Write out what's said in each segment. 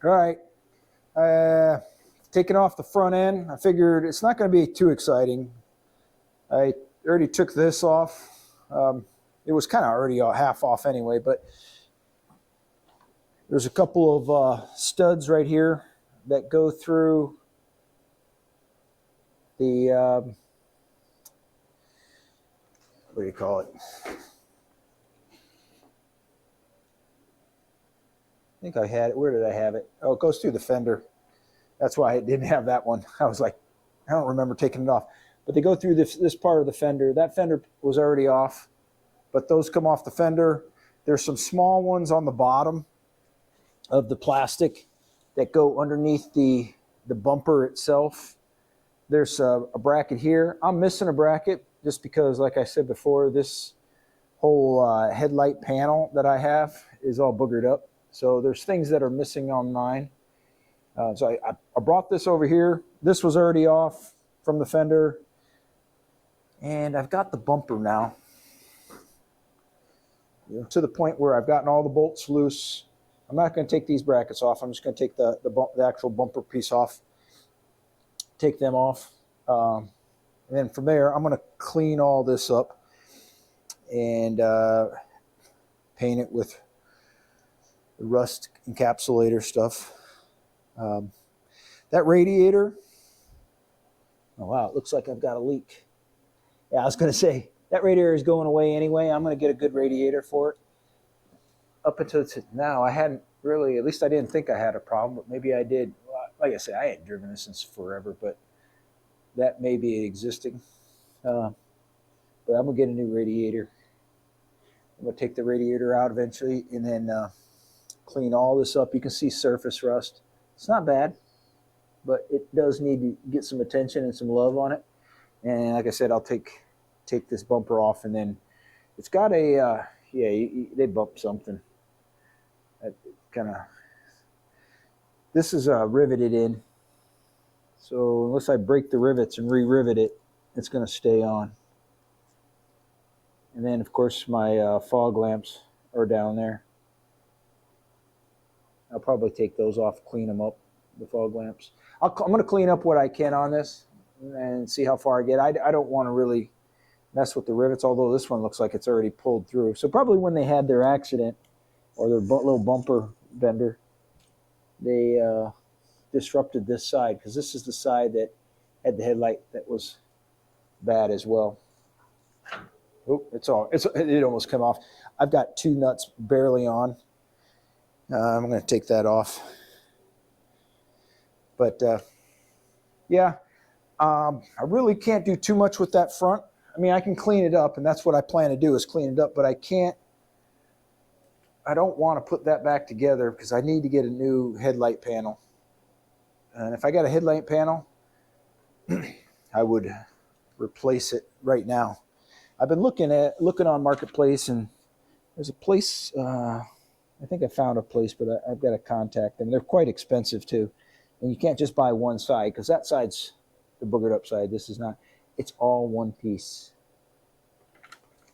All right. Taking off the front end. I figured it's not going to be too exciting. I already took this off. It was kind of already half off anyway, but there's a couple of studs right here that go through the, what do you call it? I think I had it. Where did I have it? Oh, it goes through the fender. That's why I didn't have that one. I was like, I don't remember taking it off. But they go through this part of the fender. That fender was already off, but those come off the fender. There's some small ones on the bottom of the plastic that go underneath the bumper itself. There's a bracket here. I'm missing a bracket just because, like I said before, this whole headlight panel that I have is all boogered up. So there's things that are missing on mine. So I brought this over here. This was already off from the fender. And I've got the bumper now, to the point where I've gotten all the bolts loose. I'm not going to take these brackets off. I'm just going to take the actual bumper piece off, take them off. And then from there, I'm going to clean all this up and paint it with the rust encapsulator stuff. That radiator, oh wow, it looks like I've got a leak. Yeah, I was going to say, that radiator is going away anyway. I'm going to get a good radiator for it. Up until now, I hadn't really, at least I didn't think I had a problem, but maybe I did. Like I said, I hadn't driven this since forever, but that may be existing. But I'm going to get a new radiator. I'm going to take the radiator out eventually and then clean all this up. You can see surface rust. It's not bad, but it does need to get some attention and some love on it. And like I said, I'll take this bumper off, and then it's got a, they bumped something. This is riveted in. So unless I break the rivets and re-rivet it, it's going to stay on. And then, of course, my fog lamps are down there. I'll probably take those off, clean them up, the fog lamps. I'm going to clean up what I can on this and see how far I get. I don't want to really mess with the rivets, although this one looks like it's already pulled through. So probably when they had their accident or their little bumper bender, they disrupted this side, because this is the side that had the headlight that was bad as well. Oh, it almost came off. I've got two nuts barely on. I'm going to take that off. But yeah, I really can't do too much with that front. I mean, I can clean it up, and that's what I plan to do, is clean it up, but I don't want to put that back together because I need to get a new headlight panel. And if I got a headlight panel, I would replace it right now. I've been looking on Marketplace, and there's a place, I think I found a place, but I've got to contact them. They're quite expensive too. And you can't just buy one side, because that side's the boogered up side. This is not. It's all one piece.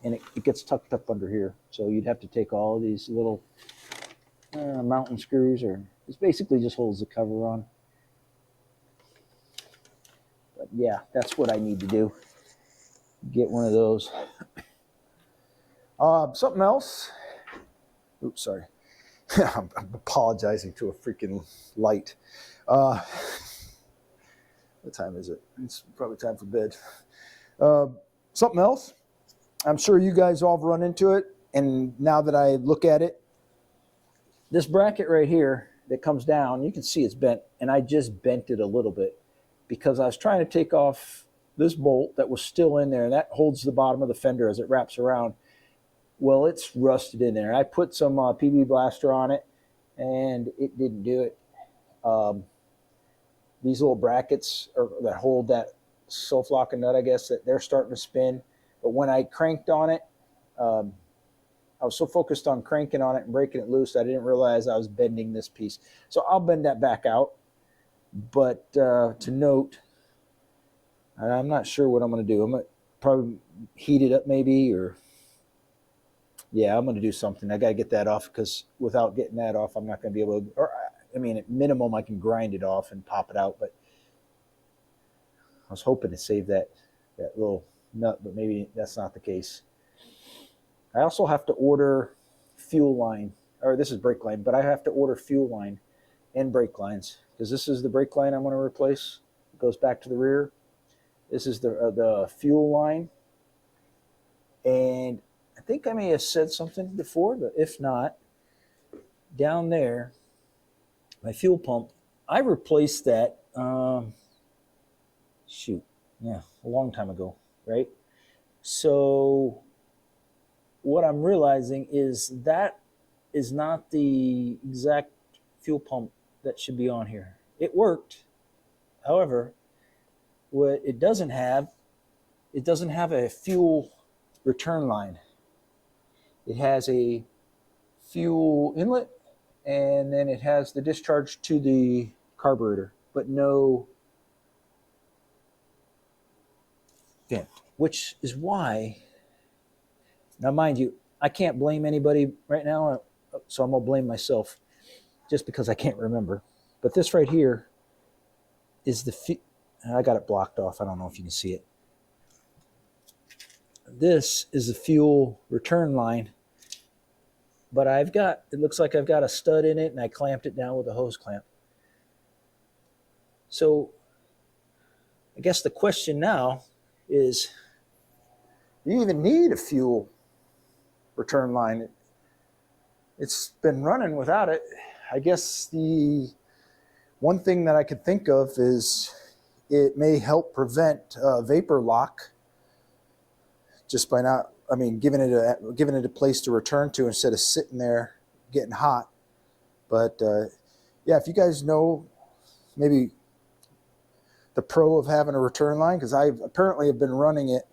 And it gets tucked up under here. So you'd have to take all these little mountain screws, or this basically just holds the cover on. But yeah, that's what I need to do. Get one of those. Something else. Oops, sorry. I'm apologizing to a freaking light. What time is it? It's probably time for bed. Something else. I'm sure you guys all have run into it, and now that I look at it, this bracket right here that comes down, you can see it's bent, and I just bent it a little bit because I was trying to take off this bolt that was still in there, and that holds the bottom of the fender as it wraps around. Well, it's rusted in there. I put some PB Blaster on it, and it didn't do it. These little brackets that hold that self-locking nut, I guess, that they're starting to spin. But when I cranked on it, I was so focused on cranking on it and breaking it loose, I didn't realize I was bending this piece. So I'll bend that back out. But to note, I'm not sure what I'm going to do. I'm going to probably heat it up maybe, or yeah, I'm going to do something. I got to get that off, because without getting that off, I'm not going to be able to, or I mean, at minimum, I can grind it off and pop it out, but I was hoping to save that little nut, but maybe that's not the case. I also have to order fuel line, or this is brake line, but I have to order fuel line and brake lines, because this is the brake line I'm going to replace. It goes back to the rear. This is the fuel line. And I think I may have said something before, but if not, down there, my fuel pump, I replaced that, a long time ago, right? So what I'm realizing is that is not the exact fuel pump that should be on here. It worked. However, what it doesn't have a fuel return line. It has a fuel inlet, and then it has the discharge to the carburetor, but no vent, which is why, now mind you, I can't blame anybody right now, so I'm going to blame myself just because I can't remember. But this right here is I got it blocked off. I don't know if you can see it. This is the fuel return line, but it looks like I've got a stud in it, and I clamped it down with a hose clamp. So I guess the question now is, do you even need a fuel return line? It's been running without it. I guess the one thing that I could think of is it may help prevent vapor lock, just by not, giving it a place to return to instead of sitting there getting hot. But yeah, if you guys know maybe the pro of having a return line, because I apparently have been running it,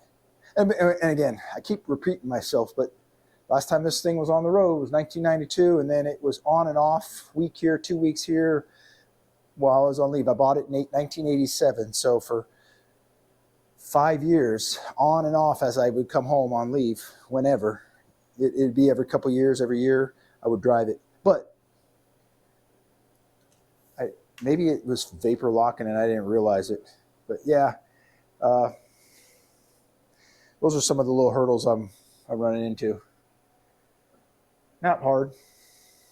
and again, I keep repeating myself, but last time this thing was on the road was 1992, and then it was on and off, week here, 2 weeks here, while I was on leave. I bought it in 1987, so for 5 years, on and off, as I would come home on leave, whenever. It'd be every couple years, every year, I would drive it. But maybe it was vapor locking and I didn't realize it. But yeah, those are some of the little hurdles I'm running into. Not hard,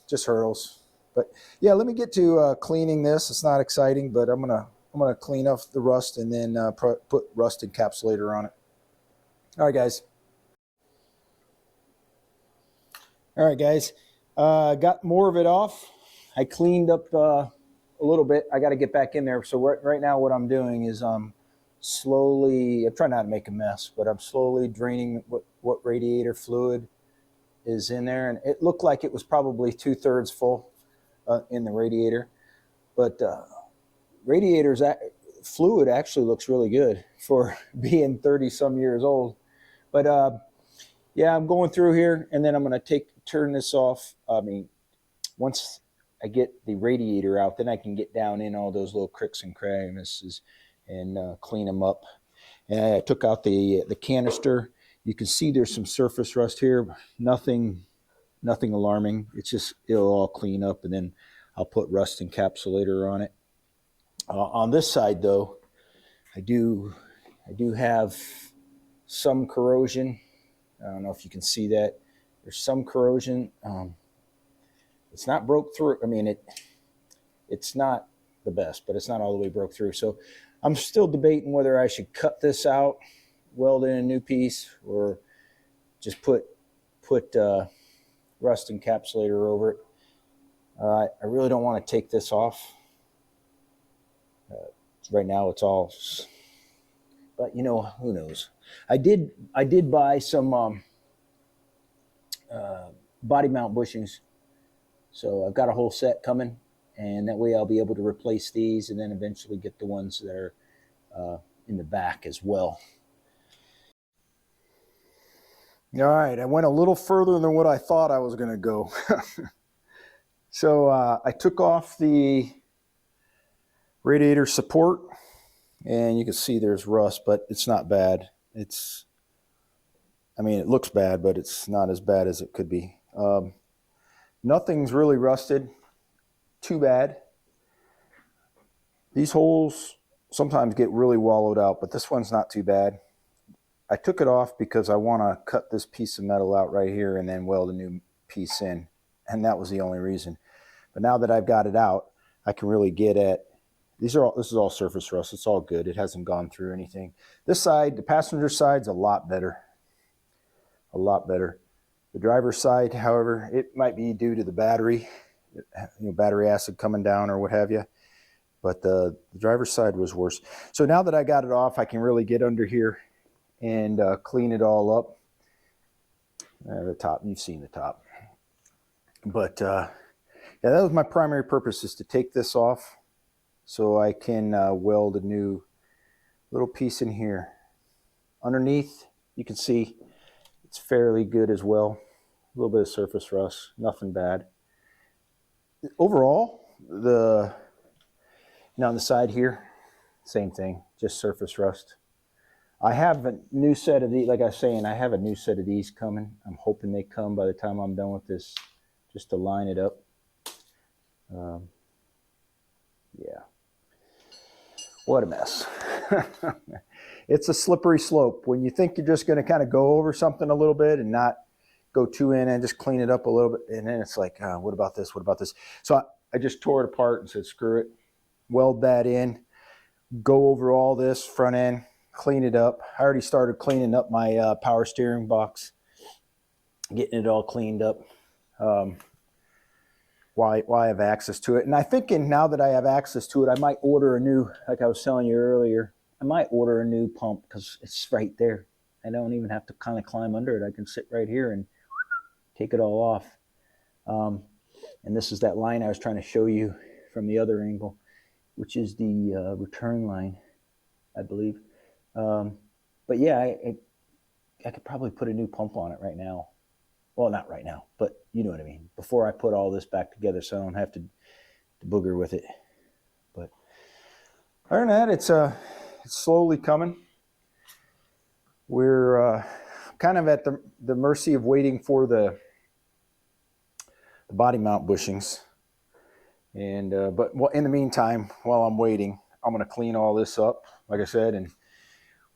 just hurdles. But yeah, let me get to cleaning this. It's not exciting, but I'm gonna clean off the rust and then put rust encapsulator on it. All right, guys. All right, guys. Got more of it off. I cleaned up a little bit. I got to get back in there. So right now what I'm doing is I'm trying not to make a mess, but I'm slowly draining what radiator fluid is in there. And it looked like it was probably 2/3 full in the radiator. But radiator's fluid actually looks really good for being 30 some years old. But yeah, I'm going through here, and then I'm going to turn this off. Once I get the radiator out, then I can get down in all those little cricks and crevices and clean them up. And I took out the canister. You can see there's some surface rust here. Nothing alarming. It'll all clean up, and then I'll put rust encapsulator on it. On this side, though, I do have some corrosion. I don't know if you can see that. There's some corrosion. It's not broke through. It's not the best, but it's not all the way broke through. So I'm still debating whether I should cut this out, weld in a new piece, or just put rust encapsulator over it. I really don't want to take this off. Right now it's all, but who knows? I did buy some body mount bushings, so I've got a whole set coming, and that way I'll be able to replace these and then eventually get the ones that are in the back as well. All right, I went a little further than what I thought I was going to go. So I took off the radiator support, and you can see there's rust, but it's not bad. It looks bad, but it's not as bad as it could be. Nothing's really rusted too bad. These holes sometimes get really wallowed out, but this one's not too bad. I took it off because I want to cut this piece of metal out right here and then weld a new piece in, and that was the only reason. But now that I've got it out, I can really get at, this is all surface rust. It's all good. It hasn't gone through anything. This side, the passenger side's a lot better. A lot better. The driver's side, however, it might be due to the battery, battery acid coming down or what have you. But the driver's side was worse. So now that I got it off, I can really get under here and clean it all up. The top, you've seen the top. But yeah, that was my primary purpose, is to take this off so I can weld a new little piece in here. Underneath, you can see it's fairly good as well. A little bit of surface rust, nothing bad. Overall, now on the side here, same thing, just surface rust. I have a new set of these, like I was saying, I have a new set of these coming. I'm hoping they come by the time I'm done with this, just to line it up. Yeah. What a mess. It's a slippery slope. When you think you're just going to kind of go over something a little bit and not go too in and just clean it up a little bit, and then it's like, what about this? What about this? So I just tore it apart and said, screw it. Weld that in. Go over all this front end. Clean it up. I already started cleaning up my power steering box. Getting it all cleaned up. Why I have access to it. And I'm thinking now that I have access to it, I might order a new, like I was telling you earlier, I might order a new pump because it's right there. I don't even have to kind of climb under it. I can sit right here and take it all off. And this is that line I was trying to show you from the other angle, which is the return line, I believe. But yeah, I could probably put a new pump on it right now. Well, not right now, but you know what I mean. Before I put all this back together, so I don't have to booger with it. But other than that, it's slowly coming. We're kind of at the mercy of waiting for the body mount bushings. And but in the meantime, while I'm waiting, I'm going to clean all this up, like I said, and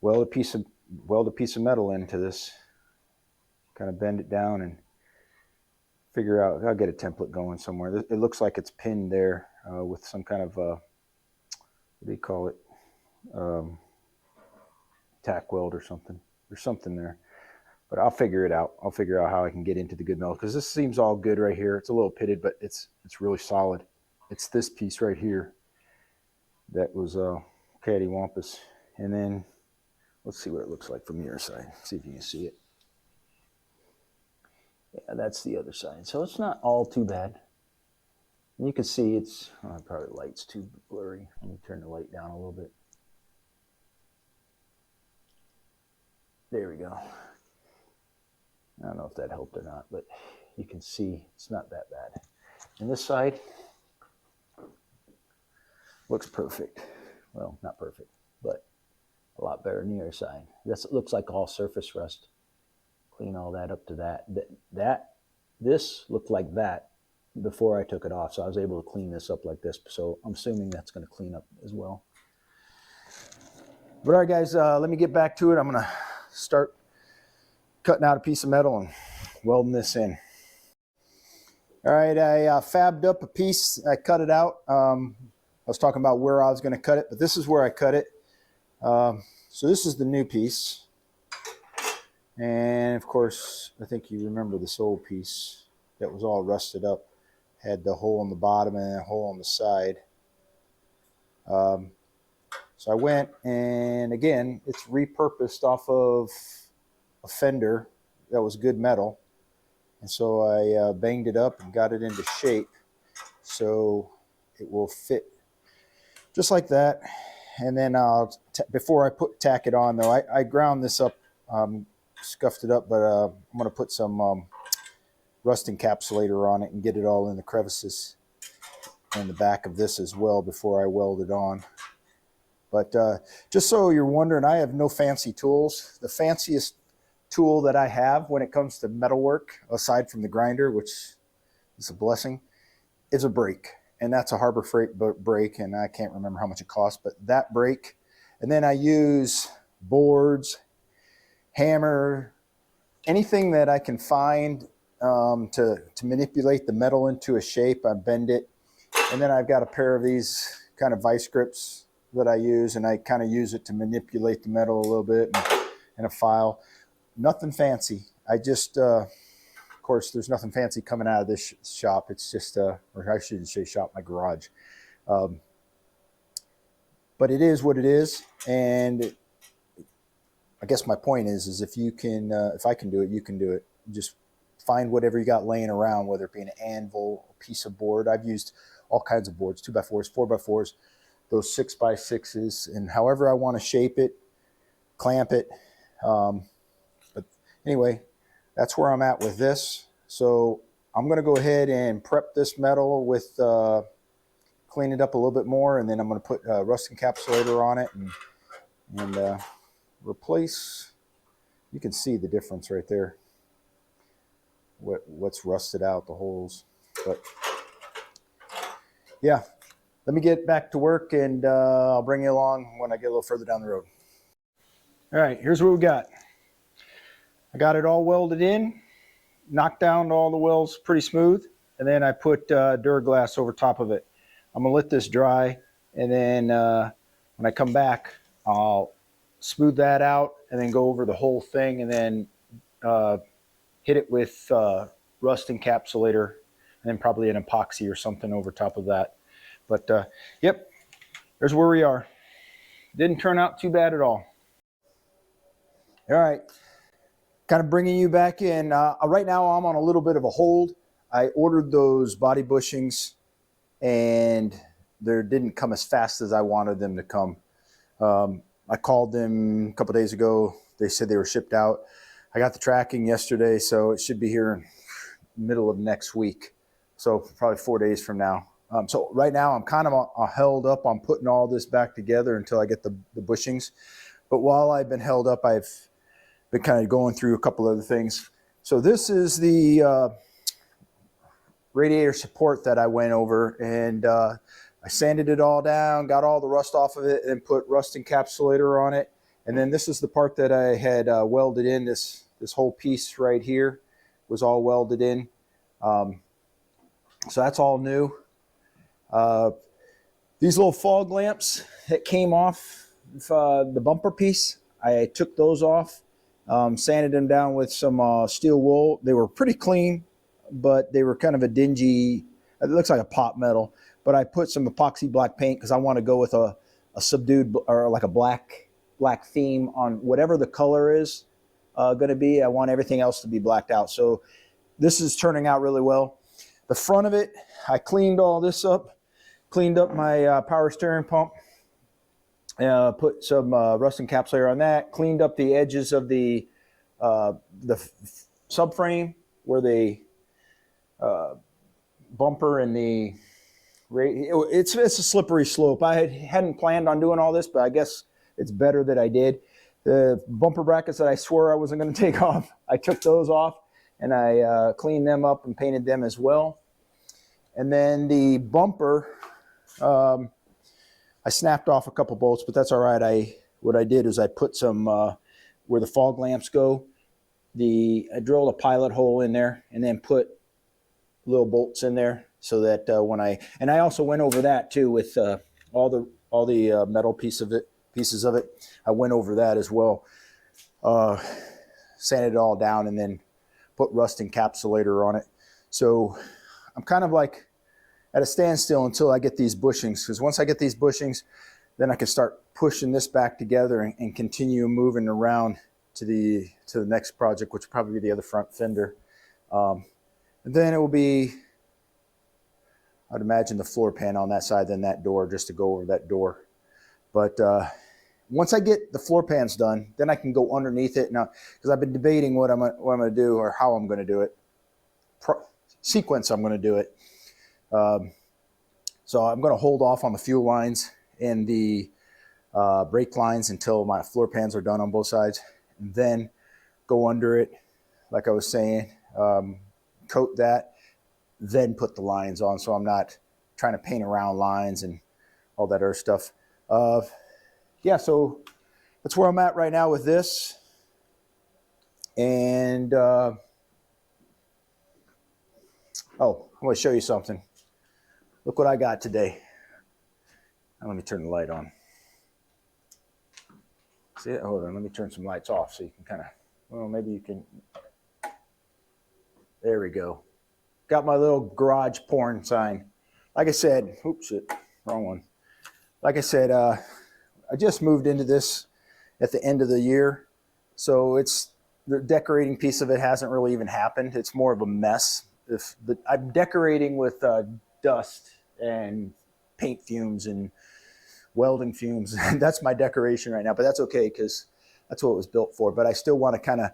weld a piece of metal into this. Kind of bend it down and figure out. I'll get a template going somewhere. It looks like it's pinned there with some kind of what do you call it? Tack weld or something. There's something there, but I'll figure it out. I'll figure out how I can get into the good metal, because this seems all good right here. It's a little pitted, but it's really solid. It's this piece right here that was cattywampus. And then let's see what it looks like from your side. See if you can see it. Yeah, that's the other side. So it's not all too bad. And you can see it's, probably the light's too blurry. Let me turn the light down a little bit. There we go. I don't know if that helped or not, but you can see it's not that bad. And this side looks perfect. Well, not perfect, but a lot better than the other side. It looks like all surface rust. Clean all that up to that. This looked like that before I took it off, so I was able to clean this up like this. So I'm assuming that's going to clean up as well. But all right, guys, let me get back to it. I'm going to start cutting out a piece of metal and welding this in. All right, I fabbed up a piece. I cut it out. I was talking about where I was going to cut it, but this is where I cut it. So this is the new piece. And of course, I think you remember this old piece that was all rusted up. Had the hole in the bottom and a hole on the side. So I went, and again, it's repurposed off of a fender that was good metal. And so I banged it up and got it into shape so it will fit just like that. And then before I tack it on, though, I ground this up, scuffed it up, but I'm going to put some rust encapsulator on it and get it all in the crevices and the back of this as well before I weld it on. But just so you're wondering, I have no fancy tools. The fanciest tool that I have when it comes to metalwork, aside from the grinder, which is a blessing, is a brake. and that's a Harbor Freight brake, and I can't remember how much it costs, but that brake. And then I use boards, hammer, anything that I can find to manipulate the metal into a shape. I bend it. And then I've got a pair of these kind of vice grips that I use, and I kind of use it to manipulate the metal a little bit, and a file. Nothing fancy. I just, of course, there's nothing fancy coming out of this shop. It's just, or I shouldn't say shop, my garage. But it is what it is. And I guess my point is if you can, if I can do it, you can do it. Just find whatever you got laying around, whether it be an anvil, a piece of board. I've used all kinds of boards, 2x4s, 4x4s, those 6x6s, and however I want to shape it, clamp it. But anyway, that's where I'm at with this. So I'm going to go ahead and prep this metal with, clean it up a little bit more, and then I'm going to put a rust encapsulator on it and replace. You can see the difference right there. What's rusted out, the holes. But yeah, let me get back to work, and I'll bring you along when I get a little further down the road. All right, here's what we got. I got it all welded in, knocked down all the welds pretty smooth, and then I put Duraglass over top of it. I'm gonna let this dry, and then when I come back, I'll smooth that out and then go over the whole thing, and then hit it with rust encapsulator, and then probably an epoxy or something over top of that. But yep, there's where we are. Didn't turn out too bad at all. All right, kind of bringing you back in. Right now I'm on a little bit of a hold. I ordered those body bushings, and they didn't come as fast as I wanted them to come. I called them a couple days ago. They said they were shipped out. I got the tracking yesterday, so it should be here in the middle of next week. So probably 4 days from now. So right now I'm kind of held up on putting all this back together until I get the bushings. But while I've been held up, I've been kind of going through a couple other things. So this is the radiator support that I went over, and I sanded it all down, got all the rust off of it, and put rust encapsulator on it. And then this is the part that I had welded in. This whole piece right here was all welded in. So that's all new. These little fog lamps that came off the bumper piece, I took those off, sanded them down with some steel wool. They were pretty clean, but they were kind of a dingy, it looks like a pot metal. But I put some epoxy black paint because I want to go with a subdued, or like a black theme on whatever the color is going to be. I want everything else to be blacked out. So this is turning out really well. The front of it, I cleaned all this up, cleaned up my power steering pump, put some rust encapsulator on that, cleaned up the edges of the subframe where the bumper and the it's a slippery slope. I hadn't planned on doing all this, but I guess it's better that I did. The bumper brackets that I swore I wasn't going to take off, I took those off, and I cleaned them up and painted them as well. And then the bumper, I snapped off a couple bolts, but that's all right. What I did is I put some where the fog lamps go. I drilled a pilot hole in there, and then put little bolts in there so that and I also went over that too with all the metal pieces of it. I went over that as well, sanded it all down, and then put rust encapsulator on it. So I'm kind of like at a standstill until I get these bushings, because once I get these bushings, then I can start pushing this back together and continue moving around to the next project, which will probably be the other front fender. And then it will be, I'd imagine, the floor pan on that side, then that door, just to go over that door. But once I get the floor pans done, then I can go underneath it now, because I've been debating what I'm going to do, or how I'm going to do it, sequence I'm going to do it. So I'm going to hold off on the fuel lines and the brake lines until my floor pans are done on both sides, and then go under it, like I was saying, coat that, then put the lines on, so I'm not trying to paint around lines and all that other stuff. Yeah, so that's where I'm at right now with this. And oh, I'm going to show you something. Look what I got today. Now, let me turn the light on. See it? Hold on, let me turn some lights off so you can kind of, well, maybe you can. There we go. Got my little garage porn sign. Like I said, oops, shit, wrong one. Like I said, I just moved into this at the end of the year. So it's, the decorating piece of it hasn't really even happened. It's more of a mess. I'm decorating with dust and paint fumes and welding fumes. That's my decoration right now, but that's okay because that's what it was built for. But I still want to kind of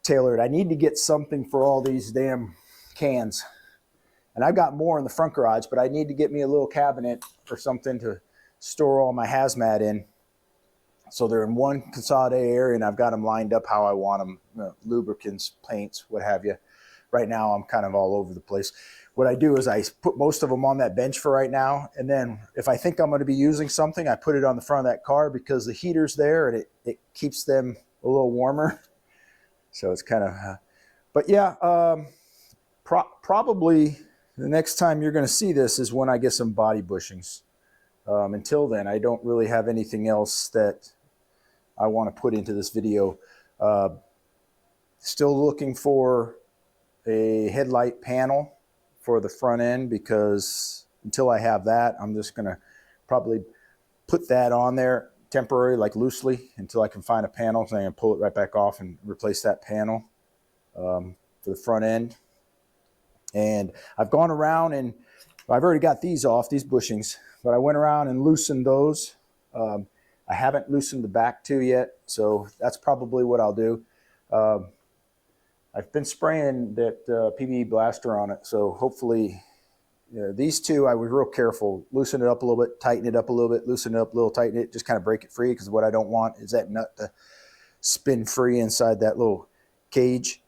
tailor it. I need to get something for all these damn cans. And I've got more in the front garage, but I need to get me a little cabinet or something to store all my hazmat in. So they're in one consolidated area, and I've got them lined up how I want them, lubricants, paints, what have you. Right now, I'm kind of all over the place. What I do is I put most of them on that bench for right now, and then if I think I'm going to be using something, I put it on the front of that car because the heater's there, and it keeps them a little warmer. So it's kind of, but yeah, probably the next time you're going to see this is when I get some body bushings. Until then, I don't really have anything else that I want to put into this video. Still looking for a headlight panel for the front end, because until I have that, I'm just going to probably put that on there temporary, like loosely, until I can find a panel. So I'm going to pull it right back off and replace that panel for the front end. And I've gone around and I've already got these off, these bushings, but I went around and loosened those. I haven't loosened the back two yet, so that's probably what I'll do. I've been spraying that PVE blaster on it, so hopefully these two I was real careful. Loosen it up a little bit, tighten it up a little bit, loosen it up a little, tighten it, just kind of break it free, because what I don't want is that nut to spin free inside that little cage.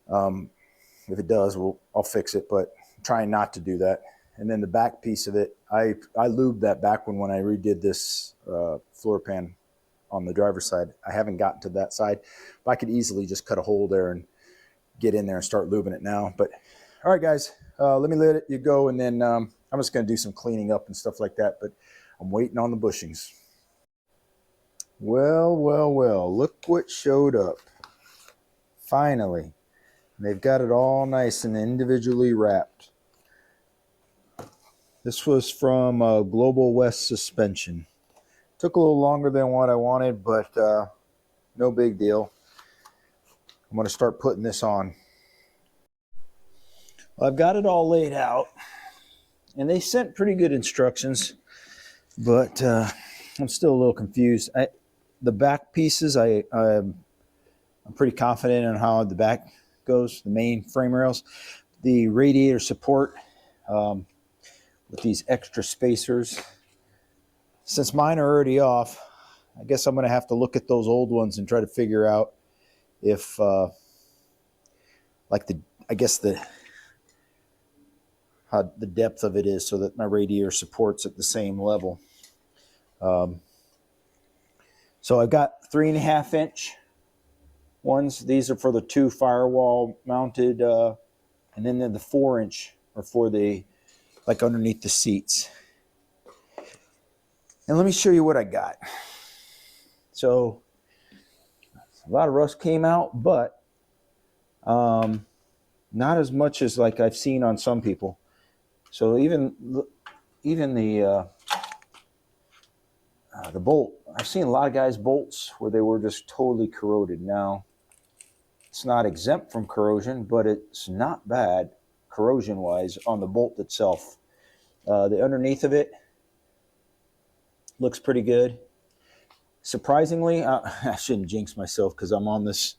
If it does, I'll fix it, but I'm trying not to do that. And then the back piece of it, I lubed that back one when I redid this floor pan on the driver's side. I haven't gotten to that side, but I could easily just cut a hole there and get in there and start lubing it now. But all right, guys, let me let you go, and then I'm just going to do some cleaning up and stuff like that, but I'm waiting on the bushings. Well, well, well, look what showed up. Finally. They've got it all nice and individually wrapped. This was from Global West Suspension. Took a little longer than what I wanted, but no big deal. I'm going to start putting this on. Well, I've got it all laid out, and they sent pretty good instructions, but I'm still a little confused. The back pieces, I'm pretty confident on how the back goes, the main frame rails. The radiator support with these extra spacers. Since mine are already off, I guess I'm going to have to look at those old ones and try to figure out if, like how the depth of it is, so that my radiator supports at the same level. So I've got 3.5 inch ones. These are for the 2 firewall mounted, and then the 4 inch are for the, like, underneath the seats. And let me show you what I got. So a lot of rust came out, but not as much as like I've seen on some people. So even the bolt, I've seen a lot of guys' bolts where they were just totally corroded. Now, it's not exempt from corrosion, but it's not bad corrosion-wise on the bolt itself. The underneath of it looks pretty good. Surprisingly, I shouldn't jinx myself because I'm on the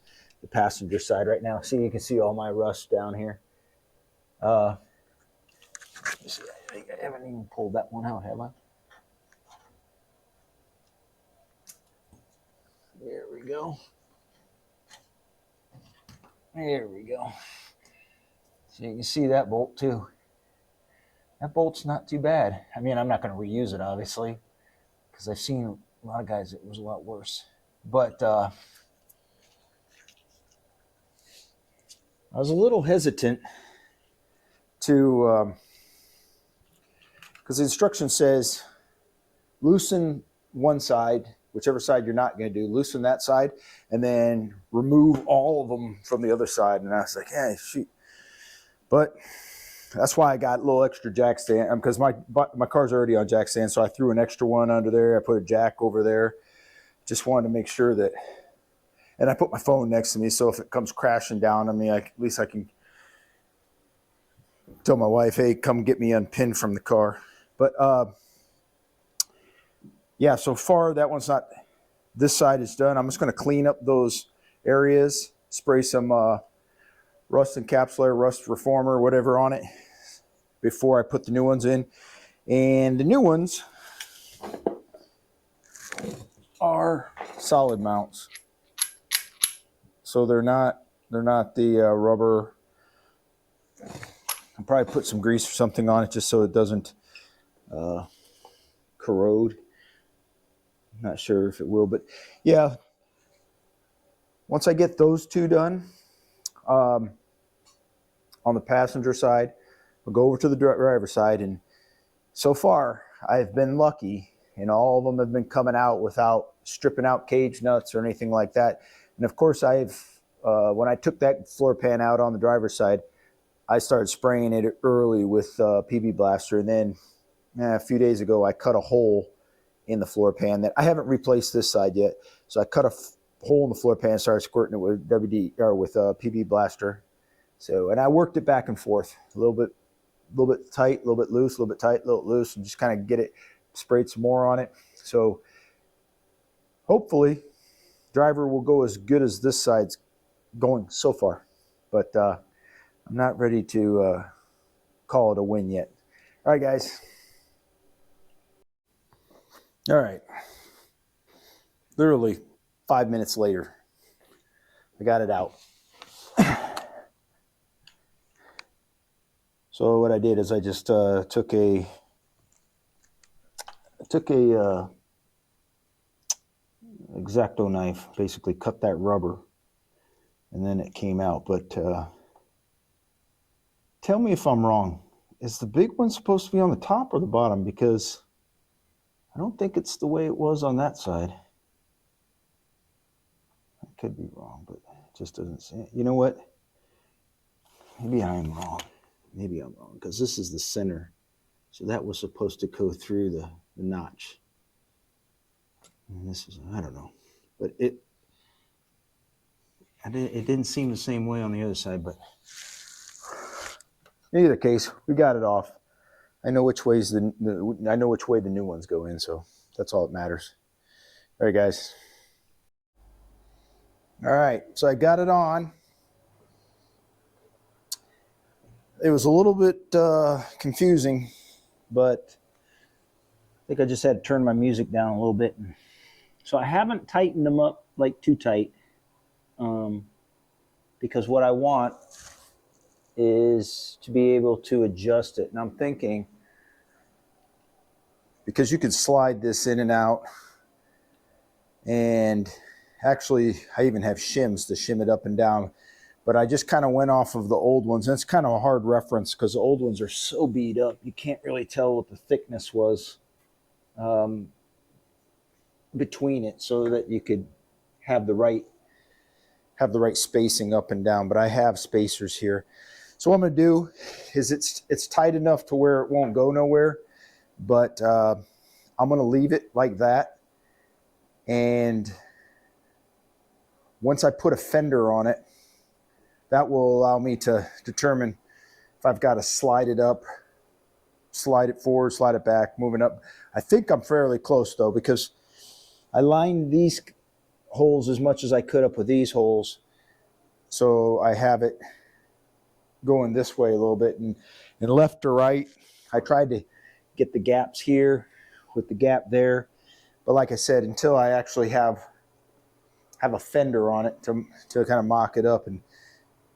passenger side right now. See, you can see all my rust down here. Let me see, I haven't even pulled that one out, have I? There we go. There we go. So you can see that bolt too. that bolt's not too bad. I mean, I'm not going to reuse it, obviously, because I've seen a lot of guys it was a lot worse. But I was a little hesitant to, because the instruction says loosen one side, whichever side you're not going to do, loosen that side, and then remove all of them from the other side. And I was like, yeah, shoot. But that's why I got a little extra jack stand, because my car's already on jack stand, so I threw an extra one under there. I put a jack over there. Just wanted to make sure that, and I put my phone next to me, so if it comes crashing down on me, at least I can tell my wife, hey, come get me unpinned from the car. But yeah, so far that one's not, this side is done. I'm just going to clean up those areas, spray some rust encapsulator, rust reformer, whatever on it before I put the new ones in. And the new ones are solid mounts, so they're not the rubber. I'll probably put some grease or something on it just so it doesn't corrode. Not sure if it will, but yeah, once I get those two done, on the passenger side, I'll go over to the driver side, and so far I've been lucky, and all of them have been coming out without stripping out cage nuts or anything like that. And of course, when I took that floor pan out on the driver's side, I started spraying it early with PB Blaster, and then a few days ago I cut a hole in the floor pan that I haven't replaced this side yet. So I cut a hole in the floor pan and started squirting it with PB Blaster. So, and I worked it back and forth, a little bit tight, a little bit loose, a little bit tight, a little loose, and just kind of get it, sprayed some more on it. So hopefully driver will go as good as this side's going so far, but I'm not ready to call it a win yet. All right, guys. All right. Literally 5 minutes later, I got it out. So what I did is I just took a X-Acto knife, basically cut that rubber, and then it came out. But tell me if I'm wrong. Is the big one supposed to be on the top or the bottom? Because I don't think it's the way it was on that side. I could be wrong, but it just doesn't seem. You know what? Maybe I am wrong. Maybe I'm wrong, because this is the center. So that was supposed to go through the notch. And this is, I don't know. But it didn't seem the same way on the other side, but in either case, we got it off. I know which ways I know which way the new ones go in, so that's all that matters. All right, guys. All right, so I got it on. It was a little bit confusing, but I think I just had to turn my music down a little bit. So I haven't tightened them up like too tight, because what I want is to be able to adjust it. And I'm thinking, because you can slide this in and out, and actually I even have shims to shim it up and down, but I just kind of went off of the old ones. And it's kind of a hard reference because the old ones are so beat up, you can't really tell what the thickness was between it, so that you could have the right spacing up and down. But I have spacers here. So what I'm going to do is it's tight enough to where it won't go nowhere, but I'm going to leave it like that. And once I put a fender on it, that will allow me to determine if I've got to slide it up, slide it forward, slide it back, moving up. I think I'm fairly close though, because I lined these holes as much as I could up with these holes. So I have it going this way a little bit, and left to right. I tried to get the gaps here with the gap there. But like I said, until I actually have a fender on it to kind of mock it up and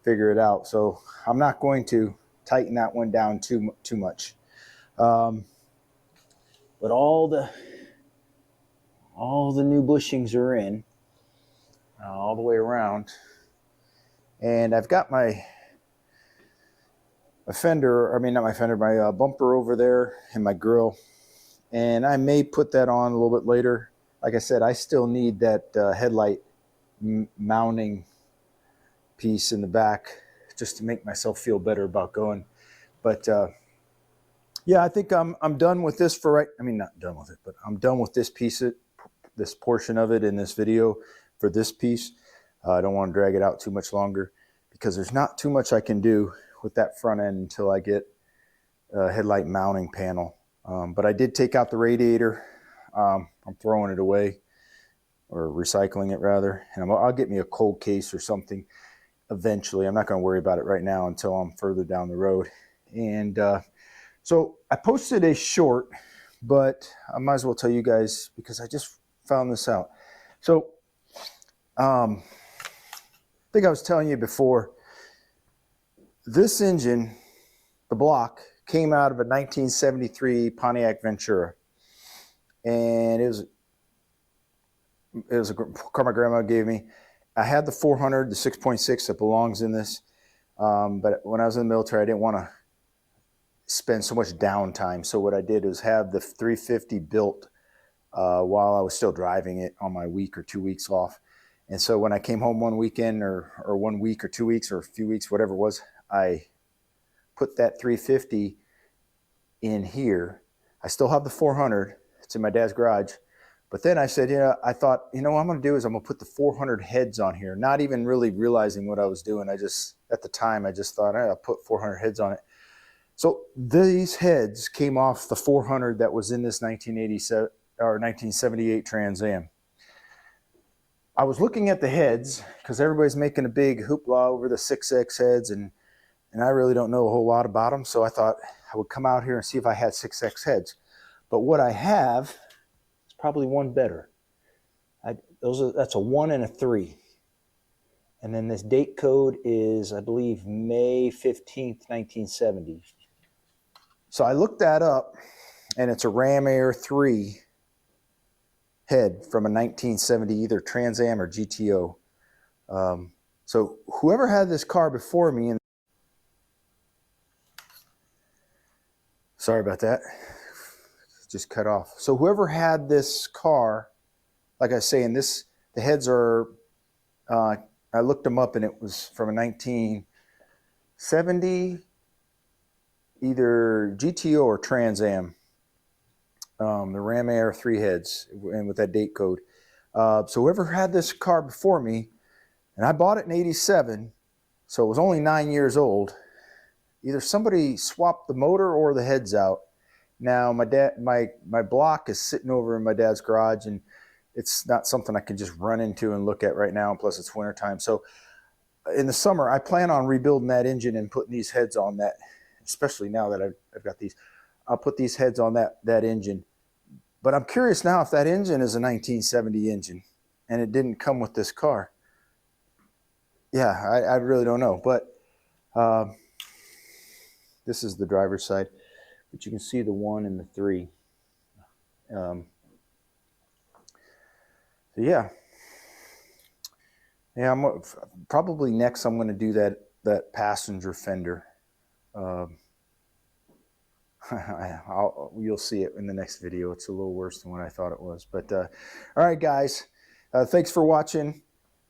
figure it out. So I'm not going to tighten that one down too much. But all the new bushings are in, all the way around. And I've got my fender, I mean, not my fender, my bumper over there and my grill. And I may put that on a little bit later. Like I said, I still need that headlight mounting piece in the back just to make myself feel better about going. But yeah, I think I'm done with this for right. I mean, not done with it, but I'm done with this piece, this portion of it in this video for this piece. I don't want to drag it out too much longer because there's not too much I can do with that front end until I get a headlight mounting panel. But I did take out the radiator. I'm throwing it away, or recycling it rather. And I'll get me a cold case or something eventually. I'm not going to worry about it right now until I'm further down the road. And so I posted a short, but I might as well tell you guys because I just found this out. So I think I was telling you before, this engine, the block, came out of a 1973 Pontiac Ventura. And it was a car my grandma gave me. I had the 400, the 6.6 that belongs in this. But when I was in the military, I didn't want to spend so much downtime. So what I did is have the 350 built while I was still driving it on my week or 2 weeks off. And so when I came home one weekend or 1 week or 2 weeks or a few weeks, whatever it was, I put that 350 in here. I still have the 400. It's in my dad's garage. But then I said, I thought, what I'm going to do is I'm going to put the 400 heads on here, not even really realizing what I was doing. At the time, I just thought, I'll put 400 heads on it. So these heads came off the 400 that was in this 1987 or 1978 Trans Am. I was looking at the heads because everybody's making a big hoopla over the 6X heads, and I really don't know a whole lot about them. So I thought I would come out here and see if I had 6X heads. But what I have is probably one better. That's a 1 and a 3. And then this date code is, I believe, May 15th, 1970. So I looked that up, and it's a Ram Air 3 head from a 1970 either Trans Am or GTO. So whoever had this car before me, and sorry about that, just cut off. So whoever had this car, like I say, and the heads are, I looked them up, and it was from a 1970 either GTO or Trans Am. The Ram Air 3 heads, and with that date code. So whoever had this car before me, and I bought it in 87, so it was only 9 years old, either somebody swapped the motor or the heads out. Now my block is sitting over in my dad's garage, and it's not something I can just run into and look at right now, and plus it's wintertime. So in the summer, I plan on rebuilding that engine and putting these heads on that, especially now that I've got these. I'll put these heads on that engine. But I'm curious now if that engine is a 1970 engine and it didn't come with this car. Yeah, I really don't know. But this is the driver's side. But you can see the 1 and the 3. So yeah. Yeah, probably next I'm going to do that passenger fender. You'll see it in the next video. It's a little worse than what I thought it was. But all right, guys, thanks for watching.